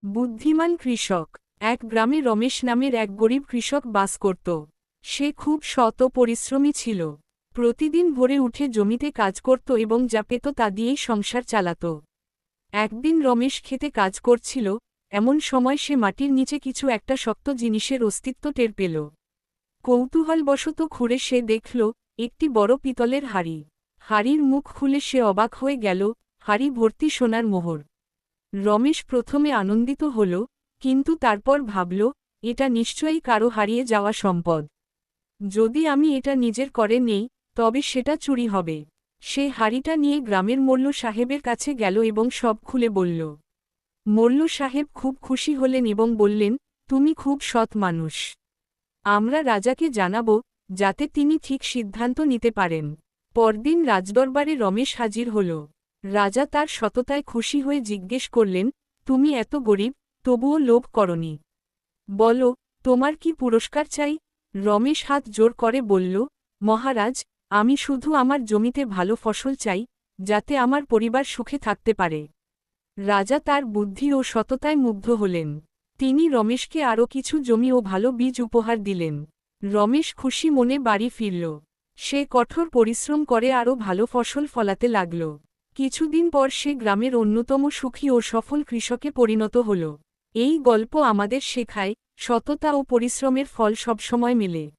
বুদ্ধিমান কৃষক। এক গ্রামে রমেশ নামের এক গরিব কৃষক বাস করত। সে খুব সৎ ও পরিশ্রমী ছিল। প্রতিদিন ভোরে উঠে জমিতে কাজ করত এবং যা পেত তা দিয়েই সংসার চালাত। একদিন রমেশ খেতে কাজ করছিল, এমন সময় সে মাটির নিচে কিছু একটা শক্ত জিনিসের অস্তিত্ব টের পেল। কৌতূহলবশত খুঁড়ে সে দেখল একটি বড় পিতলের হাড়ি। হাড়ির মুখ খুলে সে অবাক হয়ে গেল, হাড়ি ভর্তি সোনার মোহর। রমেশ প্রথমে আনন্দিত হল, কিন্তু তারপর ভাবল, এটা নিশ্চয়ই কারো হারিয়ে যাওয়া সম্পদ। যদি আমি এটা নিজের করে নেই, তবে সেটা চুরি হবে। সে হাড়িটা নিয়ে গ্রামের মোল্লা সাহেবের কাছে গেল এবং সব খুলে বলল। মোল্লা সাহেব খুব খুশি হলেন এবং বললেন, তুমি খুব সৎ মানুষ। আমরা রাজাকে জানাব, যাতে তিনি ঠিক সিদ্ধান্ত নিতে পারেন। পরদিন রাজদরবারে রমেশ হাজির হল। রাজা তার সততায় খুশি হয়ে জিজ্ঞেস করলেন, তুমি এত গরিব, তবুও লোভ করনি। বলো, তোমার কি পুরস্কার চাই? রমেশ হাত জোর করে বলল, মহারাজ, আমি শুধু আমার জমিতে ভালো ফসল চাই, যাতে আমার পরিবার সুখে থাকতে পারে। রাজা তার বুদ্ধি ও সততায় মুগ্ধ হলেন। তিনি রমেশকে আরও কিছু জমি ও ভালো বীজ উপহার দিলেন। রমেশ খুশি মনে বাড়ি ফিরল। সে কঠোর পরিশ্রম করে আরও ভালো ফসল ফলাতে লাগল। কিছুদিন পর সে গ্রামের অন্যতম সুখী ও সফল কৃষকে পরিণত হল। এই গল্প আমাদের শেখায়, সততা ও পরিশ্রমের ফল সবসময় মেলে।